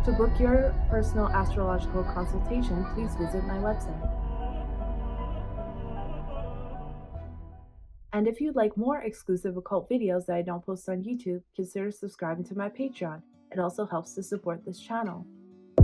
To book your personal astrological consultation, please visit my website. And if you'd like more exclusive occult videos that I don't post on YouTube, consider subscribing to my Patreon. It also helps to support this channel.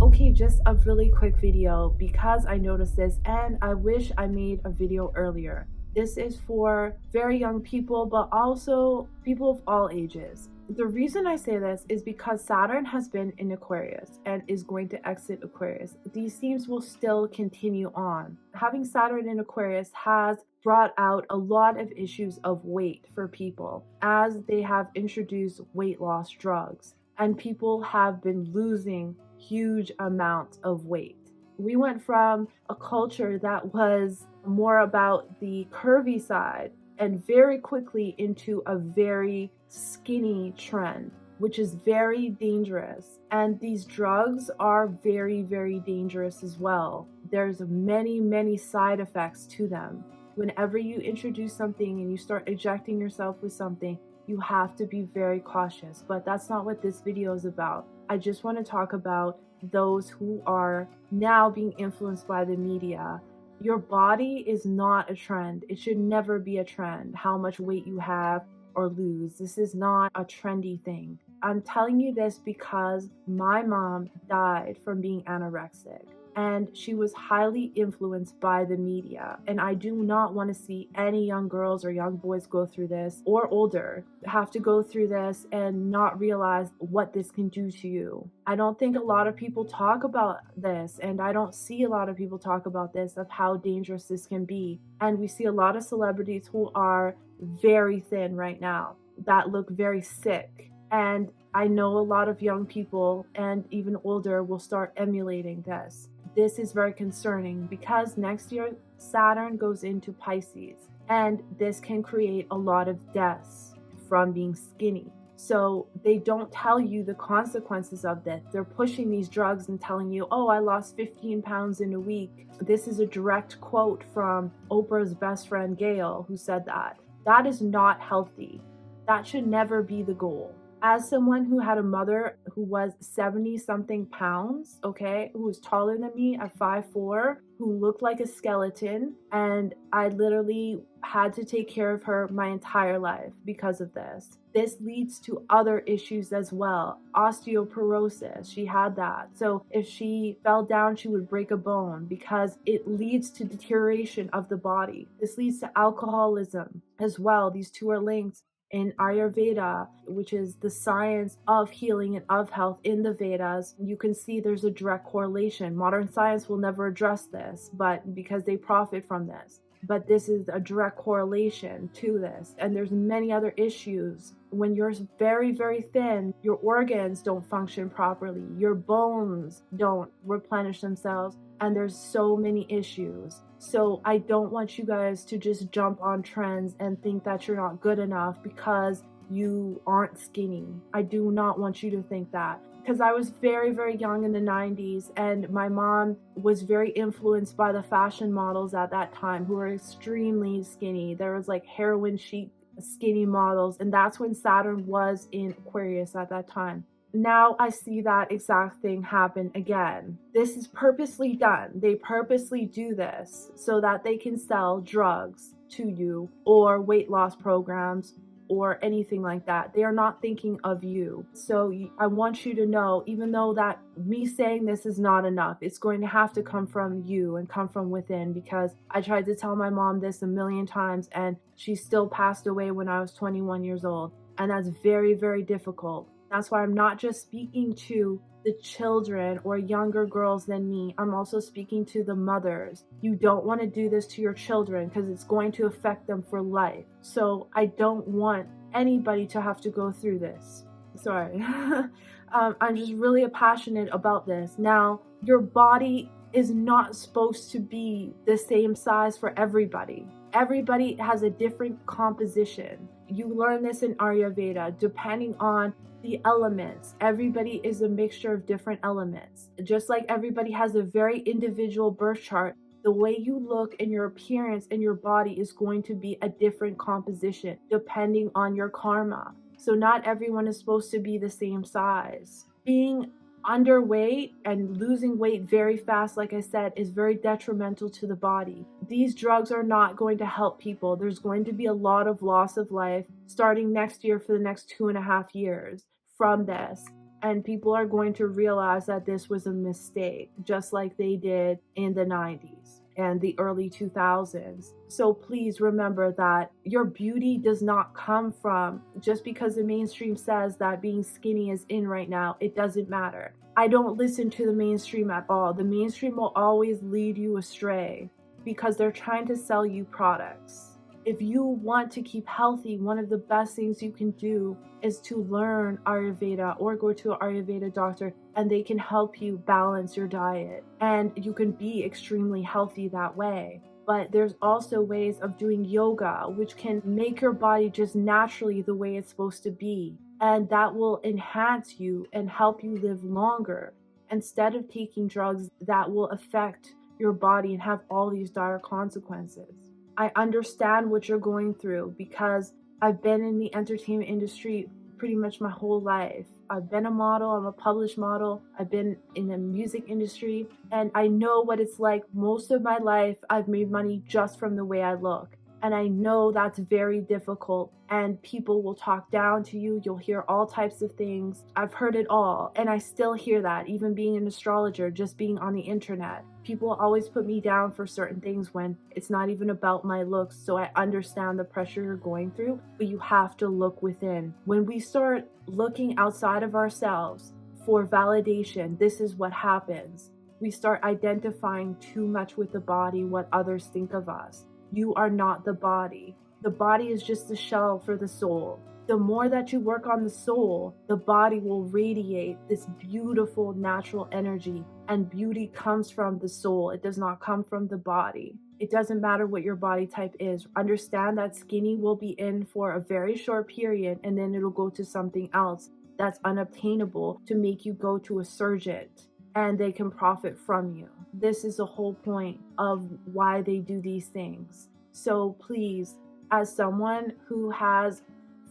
Okay, just a really quick video because I noticed this and I wish I made a video earlier. This is for very young people, but also people of all ages. The reason I say this is because Saturn has been in Aquarius and is going to exit Aquarius. These themes will still continue on. Having Saturn in Aquarius has brought out a lot of issues of weight for people as they have introduced weight loss drugs and people have been losing huge amounts of weight. We went from a culture that was more about the curvy side and very quickly into a very skinny trend, which is very dangerous. And these drugs are very, very dangerous as well. There's many side effects to them. Whenever you introduce something and you start injecting yourself with something, you have to be very cautious. But that's not what this video is about. I just want to talk about those who are now being influenced by the media. Your body is not a trend. It should never be a trend, how much weight you have or lose. This is not a trendy thing. I'm telling you this because my mom died from being anorexic and she was highly influenced by the media. And I do not want to see any young girls or young boys go through this, or older, have to go through this and not realize what this can do to you. I don't think a lot of people talk about this, and I don't see a lot of people talk about this, of how dangerous this can be. And we see a lot of celebrities who are very thin right now that look very sick. And I know a lot of young people and even older will start emulating this. This is very concerning because next year Saturn goes into Pisces, and this can create a lot of deaths from being skinny. So they don't tell you the consequences of this. They're pushing these drugs and telling you, oh, I lost 15 pounds in a week. This is a direct quote from Oprah's best friend Gail, who said that. That is not healthy. That should never be the goal. As someone who had a mother who was 70 something pounds, okay, who was taller than me at 5'4", who looked like a skeleton, and I literally had to take care of her my entire life because of this. This leads to other issues as well. Osteoporosis, she had that. So if she fell down, she would break a bone because it leads to deterioration of the body. This leads to alcoholism as well. These two are linked. In Ayurveda, which is the science of healing and of health in the Vedas, you can see there's a direct correlation. Modern science will never address this, but because they profit from this. But this is a direct correlation to this. And there's many other issues. When you're very, very thin, your organs don't function properly. Your bones don't replenish themselves. And there's so many issues. So I don't want you guys to just jump on trends and think that you're not good enough because you aren't skinny. I do not want you to think that. Because I was very, very young in the 90s, and my mom was very influenced by the fashion models at that time who were extremely skinny. There was like heroin chic skinny models, and that's when Saturn was in Aquarius at that time. Now I see that exact thing happen again. This is purposely done. They purposely do this so that they can sell drugs to you or weight loss programs or anything like that. They are not thinking of you. So I want you to know, even though that me saying this is not enough, it's going to have to come from you and come from within, because I tried to tell my mom this a million times and she still passed away when I was 21 years old. And that's very, very difficult. That's why I'm not just speaking to the children or younger girls than me. I'm also speaking to the mothers. You don't want to do this to your children because it's going to affect them for life. So I don't want anybody to have to go through this. Sorry. I'm just really passionate about this. Now, your body is not supposed to be the same size for everybody. Everybody has a different composition. You learn this in Ayurveda, depending on the elements. Everybody is a mixture of different elements. Just like everybody has a very individual birth chart, the way you look and your appearance and your body is going to be a different composition depending on your karma. So not everyone is supposed to be the same size. Being underweight and losing weight very fast, like I said, is very detrimental to the body. These drugs are not going to help people. There's going to be a lot of loss of life starting next year for the next 2.5 years from this. And people are going to realize that this was a mistake, just like they did in the 90s and the early 2000s. So please remember that your beauty does not come from, just because the mainstream says that being skinny is in right now, it doesn't matter. I don't listen to the mainstream at all. The mainstream will always lead you astray because they're trying to sell you products. If you want to keep healthy, one of the best things you can do is to learn Ayurveda or go to an Ayurveda doctor, and they can help you balance your diet, and you can be extremely healthy that way. But there's also ways of doing yoga, which can make your body just naturally the way it's supposed to be. And that will enhance you and help you live longer instead of taking drugs that will affect your body and have all these dire consequences. I understand what you're going through because I've been in the entertainment industry pretty much my whole life. I've been a model, I'm a published model, I've been in the music industry, and I know what it's like. Most of my life, I've made money just from the way I look. And I know that's very difficult, and people will talk down to you. You'll hear all types of things. I've heard it all, and I still hear that, even being an astrologer, just being on the internet. People always put me down for certain things when it's not even about my looks. So I understand the pressure you're going through, but you have to look within. When we start looking outside of ourselves for validation, this is what happens. We start identifying too much with the body, what others think of us. You are not the body. The body is just a shell for the soul. The more that you work on the soul, the body will radiate this beautiful natural energy, and beauty comes from the soul. It does not come from the body. It doesn't matter what your body type is. Understand that skinny will be in for a very short period, and then it'll go to something else that's unobtainable to make you go to a surgeon, and they can profit from you. This is the whole point of why they do these things. So please, as someone who has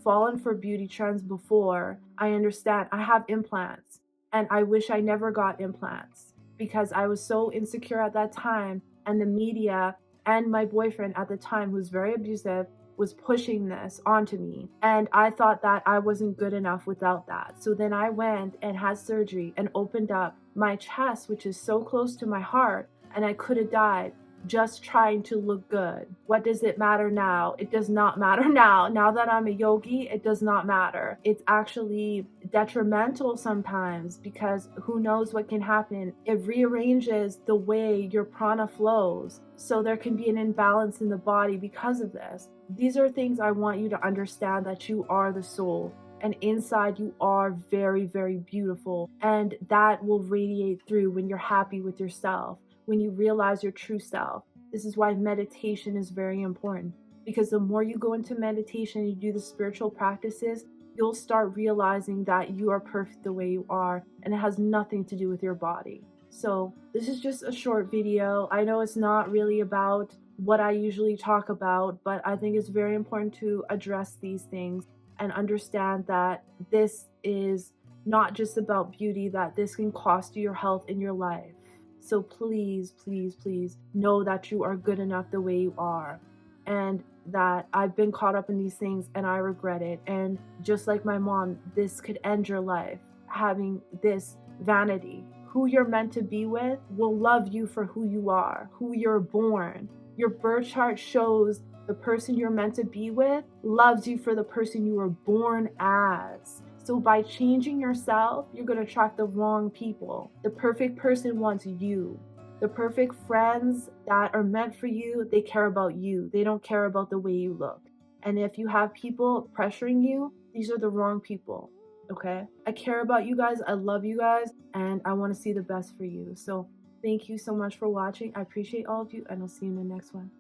fallen for beauty trends before, I understand. I have implants, and I wish I never got implants because I was so insecure at that time, and the media and my boyfriend at the time, who was very abusive, was pushing this onto me, and I thought that I wasn't good enough without that. So then I went and had surgery and opened up my chest, which is so close to my heart, and I could have died just trying to look good. What does it matter now? It does not matter now. Now that I'm a yogi, it does not matter. It's actually detrimental sometimes because who knows what can happen. It rearranges the way your prana flows, so there can be an imbalance in the body because of this. These are things I want you to understand, that you are the soul, and inside you are very, very beautiful, and that will radiate through when you're happy with yourself, when you realize your true self. This is why meditation is very important, because the more you go into meditation and you do the spiritual practices, you'll start realizing that you are perfect the way you are, and it has nothing to do with your body. So this is just a short video. I know it's not really about what I usually talk about, but I think it's very important to address these things and understand that this is not just about beauty, that this can cost you your health in your life. So please, please, please know that you are good enough the way you are, and that I've been caught up in these things and I regret it. And just like my mom, this could end your life, having this vanity. Who you're meant to be with will love you for who you are, who you're born. Your birth chart shows the person you're meant to be with loves you for the person you were born as. So by changing yourself, you're going to attract the wrong people. The perfect person wants you. The perfect friends that are meant for you, they care about you. They don't care about the way you look. And if you have people pressuring you, these are the wrong people. Okay? I care about you guys. I love you guys. And I want to see the best for you. So thank you so much for watching. I appreciate all of you, and I'll see you in the next one.